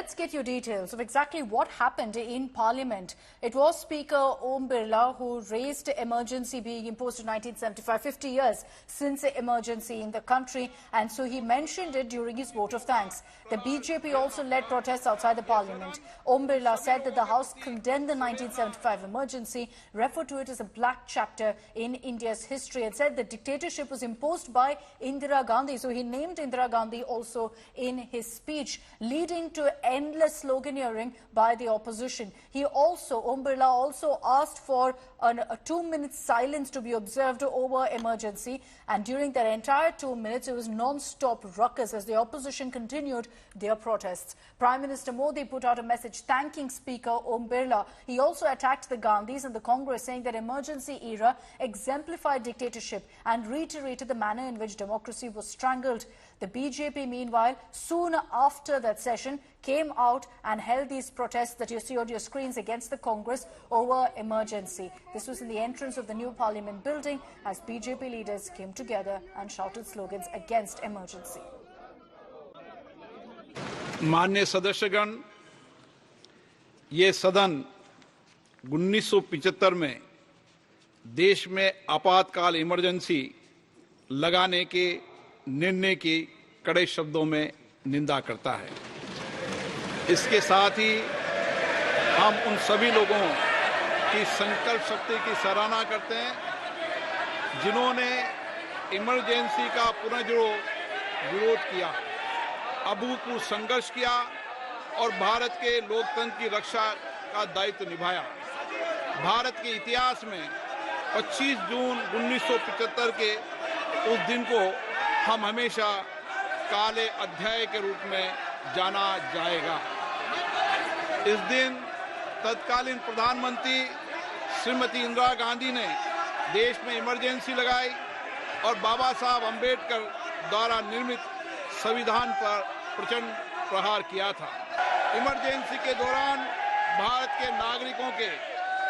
let's get your details of exactly what happened in Parliament. It was Speaker Om Birla who raised emergency being imposed in 1975, 50 years since the emergency in the country, and so he mentioned it during his vote of thanks. The BJP also led protests outside the Parliament. Om Birla said that the House condemned the 1975 emergency, referred to it as a black chapter in India's history, and said the dictatorship was imposed by Indira Gandhi. So he named Indira Gandhi also in his speech, leading to endless sloganeering by the opposition. Om Birla also asked for a 2-minute silence to be observed over emergency, and during that entire 2 minutes, it was non-stop ruckus as the opposition continued their protests. Prime Minister Modi put out a message thanking Speaker Om Birla. He also attacked the Gandhis and the Congress, saying that emergency era exemplified dictatorship and reiterated the manner in which democracy was strangled. The BJP, meanwhile, soon after that session, came out and held these protests that you see on your screens against the Congress over emergency. This was in the entrance of the new Parliament building as BJP leaders came together and shouted slogans against emergency. माननीय सदस्यगण, ये सदन 1975 में देश में आपातकाल emergency लगाने के निर्णय की कड़े शब्दों में निंदा करता है। इसके साथ ही हम उन सभी लोगों की संकल्प शक्ति की सराहना करते हैं जिन्होंने इमरजेंसी का पुनर्जोर विरोध किया, अभूतपूर्व संघर्ष किया और भारत के लोकतंत्र की रक्षा का दायित्व निभाया। भारत के इतिहास में 25 जून 1975 के उस दिन को हम हमेशा काले अध्याय के रूप में जाना जाएगा। इस दिन तत्कालीन प्रधानमंत्री श्रीमती इंदिरा गांधी ने देश में इमरजेंसी लगाई और बाबा साहब अंबेडकर द्वारा निर्मित संविधान पर प्रचंड प्रहार किया था। इमरजेंसी के दौरान भारत के नागरिकों के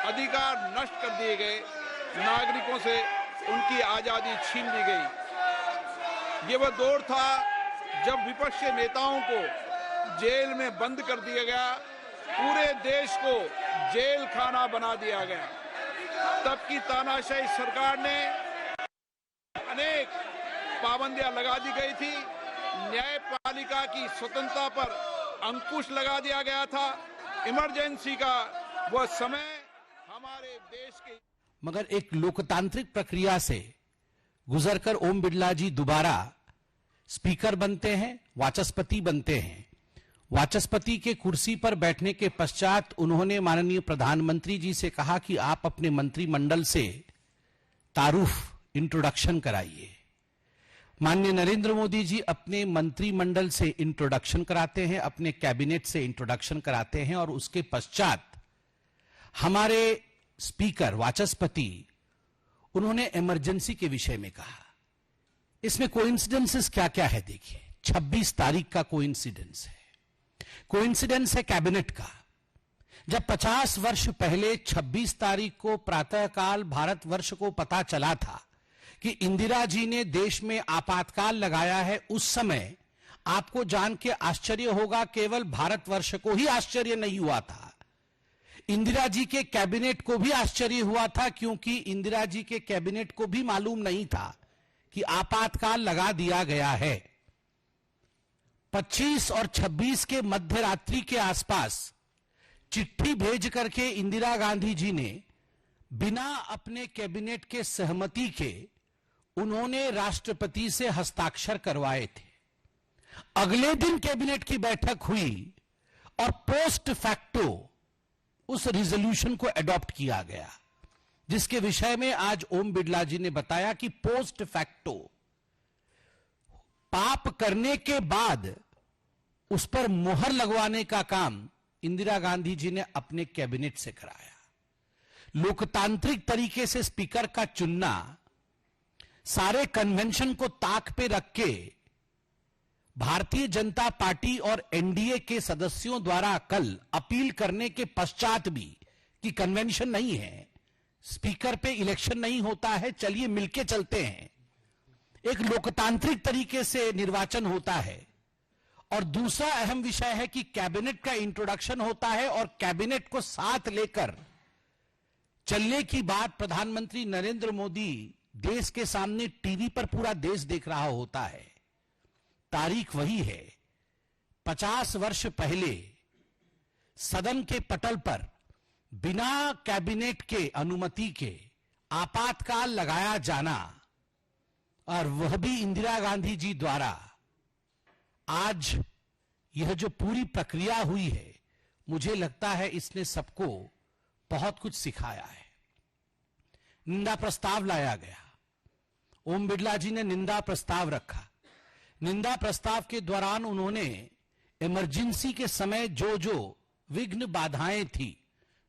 अधिकार नष्ट कर दिए गए, नागरिकों से उनकी आजादी छीन ली गई। ये वह दौर था जब विपक्ष के नेताओं को जेल में बंद कर दिया गया, पूरे देश को जेल खाना बना दिया गया। तब की तानाशाही सरकार ने अनेक पाबंदियां लगा दी गई थी, न्यायपालिका की स्वतंत्रता पर अंकुश लगा दिया गया था। इमरजेंसी का वह समय हमारे देश के मगर एक लोकतांत्रिक प्रक्रिया से गुजरकर ओम बिरला जी दोबारा स्पीकर बनते हैं, वाचस्पति बनते हैं। वाचस्पति के कुर्सी पर बैठने के पश्चात उन्होंने माननीय प्रधानमंत्री जी से कहा कि आप अपने मंत्रिमंडल से तारुफ इंट्रोडक्शन कराइए। माननीय नरेंद्र मोदी जी अपने मंत्रिमंडल से इंट्रोडक्शन कराते हैं, अपने कैबिनेट से इंट्रोडक्शन कराते हैं और उसके पश्चात हमारे स्पीकर वाचस्पति उन्होंने इमरजेंसी के विषय में कहा। इसमें कोइंसिडेंसेस क्या क्या है देखिए। 26 तारीख का कोइंसिडेंस है, कोइंसिडेंस है कैबिनेट का। जब 50 वर्ष पहले 26 तारीख को प्रातःकाल भारतवर्ष को पता चला था कि इंदिरा जी ने देश में आपातकाल लगाया है, उस समय आपको जान के आश्चर्य होगा, केवल भारतवर्ष को ही आश्चर्य नहीं हुआ था, इंदिरा जी के कैबिनेट को भी आश्चर्य हुआ था, क्योंकि इंदिरा जी के कैबिनेट को भी मालूम नहीं था कि आपातकाल लगा दिया गया है। 25 और 26 के मध्य रात्रि के आसपास चिट्ठी भेज करके इंदिरा गांधी जी ने बिना अपने कैबिनेट के सहमति के उन्होंने राष्ट्रपति से हस्ताक्षर करवाए थे। अगले दिन कैबिनेट की बैठक हुई और पोस्ट फैक्टो उस रिजोल्यूशन को एडॉप्ट किया गया, जिसके विषय में आज ओम बिरला जी ने बताया कि पोस्ट फैक्टो पाप करने के बाद उस पर मोहर लगवाने का काम इंदिरा गांधी जी ने अपने कैबिनेट से कराया। लोकतांत्रिक तरीके से स्पीकर का चुनना, सारे कन्वेंशन को ताक पे रख के भारतीय जनता पार्टी और एनडीए के सदस्यों द्वारा कल अपील करने के पश्चात भी कि कन्वेंशन नहीं है, स्पीकर पे इलेक्शन नहीं होता है, चलिए मिलके चलते हैं, एक लोकतांत्रिक तरीके से निर्वाचन होता है और दूसरा अहम विषय है कि कैबिनेट का इंट्रोडक्शन होता है और कैबिनेट को साथ लेकर चलने की बात प्रधानमंत्री नरेंद्र मोदी देश के सामने टीवी पर पूरा देश देख रहा होता है। तारीख वही है, 50 वर्ष पहले सदन के पटल पर बिना कैबिनेट के अनुमति के आपातकाल लगाया जाना, और वह भी इंदिरा गांधी जी द्वारा। आज यह जो पूरी प्रक्रिया हुई है, मुझे लगता है इसने सबको बहुत कुछ सिखाया है। निंदा प्रस्ताव लाया गया, ओम बिरला जी ने निंदा प्रस्ताव रखा। निंदा प्रस्ताव के दौरान उन्होंने इमरजेंसी के समय जो जो विघ्न बाधाएं थी,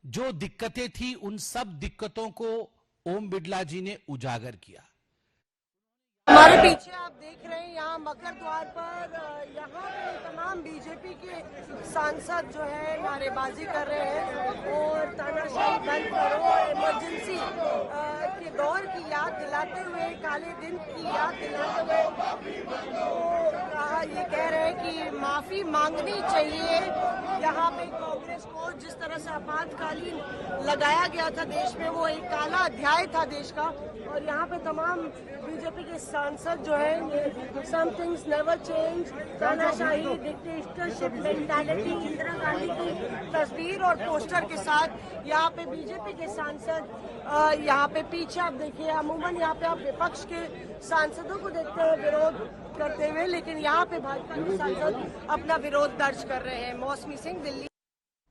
जो दिक्कतें थी, उन सब दिक्कतों को ओम बिरला जी ने उजागर किया। हमारे पीछे आप देख रहे हैं यहाँ मकर द्वार पर यहाँ पे तमाम बीजेपी के सांसद जो है नारेबाजी कर रहे हैं और तानाशाही बंद करो, इमरजेंसी के दौर की याद दिलाते हुए, काले दिन की याद दिलाते हुए तो ये कह रहे हैं कि माफी मांगनी चाहिए। यहाँ पे कांग्रेस को जिस तरह से आपातकालीन लगाया गया था देश में, वो एक काला अध्याय था देश का, और यहाँ पे तमाम बीजेपी के सांसद जो है ये सम थिंग्स नेवर चेंज, तानाशाही, डिक्टेटरशिप मेंटालिटी, इंदिरा गांधी की तस्वीर और पोस्टर के साथ यहाँ पे बीजेपी के सांसद यहाँ पे पीछे आप देखिए, अमूमन यहाँ पे आप विपक्ष के सांसदों को देखते हैं विरोध करते हुए, लेकिन यहाँ पे भाजपा के सांसद अपना विरोध दर्ज कर रहे हैं। मौसमी Singh, Delhi.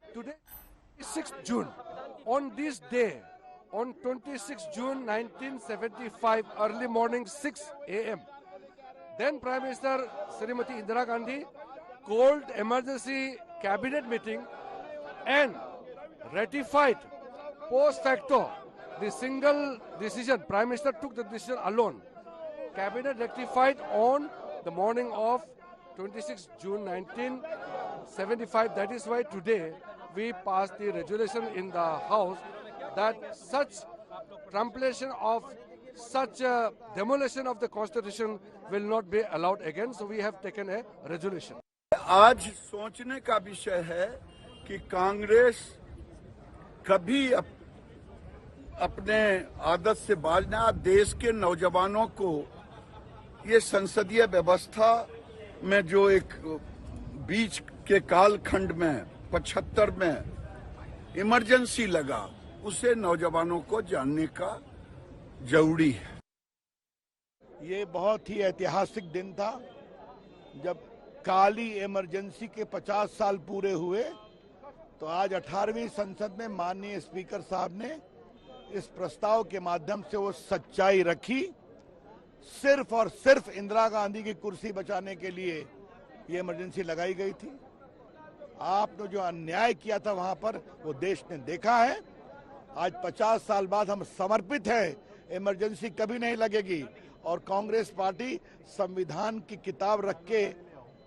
Today, 6 June, on this day, on 26 June 1975, early morning 6 a.m., then Prime Minister Srimati Indira Gandhi called emergency cabinet meeting and ratified post facto the single decision. Prime Minister took the decision alone. Cabinet rectified on the morning of 26 June 1975. That is why today we passed the resolution in the House that such trumpulation of such demolition of the Constitution will not be allowed again. So we have taken a resolution. आज सोचने का विषय है कि कांग्रेस कभी अपने आदत से बाज ना, देश के नौजवानों को ये संसदीय व्यवस्था में जो एक बीच के कालखंड में 75 में इमरजेंसी लगा, उसे नौजवानों को जानने का जरूरी है। ये बहुत ही ऐतिहासिक दिन था जब काली इमरजेंसी के 50 साल पूरे हुए, तो आज 18वीं संसद में माननीय स्पीकर साहब ने इस प्रस्ताव के माध्यम से वो सच्चाई रखी। सिर्फ और सिर्फ इंदिरा गांधी की कुर्सी बचाने के लिए ये इमरजेंसी लगाई गई थी। आपने जो अन्याय किया था वहां पर, वो देश ने देखा है। आज 50 साल बाद हम समर्पित हैं, इमरजेंसी कभी नहीं लगेगी, और कांग्रेस पार्टी संविधान की किताब रख के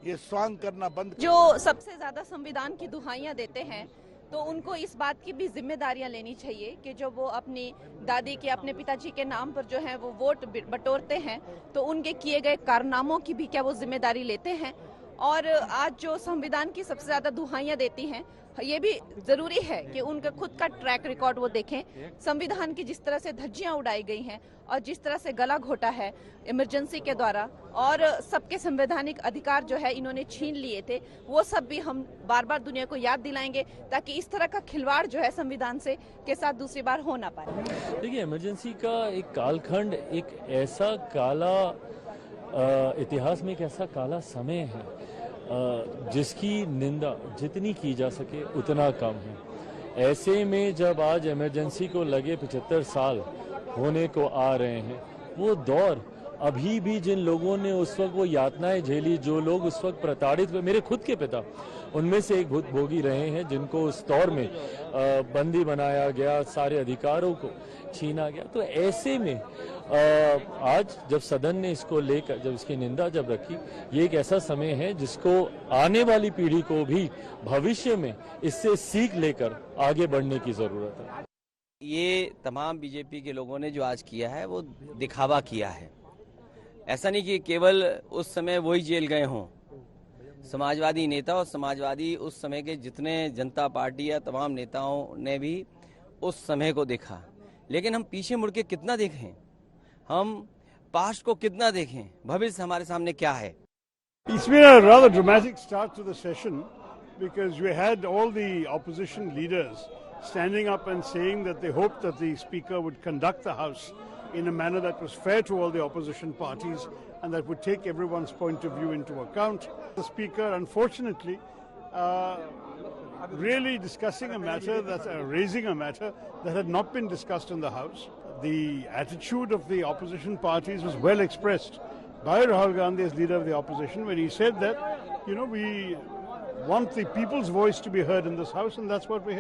ये स्वांग करना बंद। जो सबसे ज्यादा संविधान की दुहाइयां देते हैं, तो उनको इस बात की भी जिम्मेदारियां लेनी चाहिए कि जो वो अपनी दादी के, अपने पिताजी के नाम पर जो है वो वोट बटोरते हैं, तो उनके किए गए कारनामों की भी क्या वो जिम्मेदारी लेते हैं। और आज जो संविधान की सबसे ज्यादा दुहाइयां देती हैं, ये भी जरूरी है कि उनका खुद का ट्रैक रिकॉर्ड वो देखें। संविधान की जिस तरह से धज्जियां उड़ाई गई हैं और जिस तरह से गला घोटा है इमरजेंसी के द्वारा, और सबके संवैधानिक अधिकार जो है इन्होंने छीन लिए थे, वो सब भी हम बार बार दुनिया को याद दिलाएंगे, ताकि इस तरह का खिलवाड़ जो है संविधान से के साथ दूसरी बार हो ना पाए। देखिए, इमरजेंसी का एक कालखंड, एक ऐसा काला इतिहास में एक ऐसा काला समय है जिसकी निंदा जितनी की जा सके उतना कम है। ऐसे में जब आज इमरजेंसी को लगे 75 साल होने को आ रहे हैं, वो दौर अभी भी जिन लोगों ने उस वक्त वो यातनाएं झेली, जो लोग उस वक्त प्रताड़ित हुए, मेरे खुद के पिता उनमें से एक भोगी रहे हैं जिनको उस दौर में बंदी बनाया गया, सारे अधिकारों को छीना गया। तो ऐसे में आज जब सदन ने इसको लेकर, जब इसकी निंदा जब रखी, ये एक ऐसा समय है जिसको आने वाली पीढ़ी को भी भविष्य में इससे सीख लेकर आगे बढ़ने की जरूरत है। ये तमाम बीजेपी के लोगों ने जो आज किया है वो दिखावा किया है। ऐसा नहीं कि केवल उस समय वही जेल गए हों, समाजवादी नेता और समाजवादी उस समय के जितने जनता पार्टी या तमाम नेताओं ने भी उस समय को देखा, लेकिन हम पीछे मुड़ के कितना देखें, हम पास्ट को कितना देखें, भविष्य हमारे सामने क्या है। It's been a rather dramatic start to the session because we had all the opposition leaders standing up and saying that they hoped that the Speaker would conduct the House in a manner that was fair to all the opposition parties and that would take everyone's point of view into account. The Speaker, unfortunately, really discussing a matter, raising a matter that had not been discussed in the House. The attitude of the opposition parties was well expressed by Rahul Gandhi as leader of the opposition when he said that, we want the people's voice to be heard in this House, and that's what we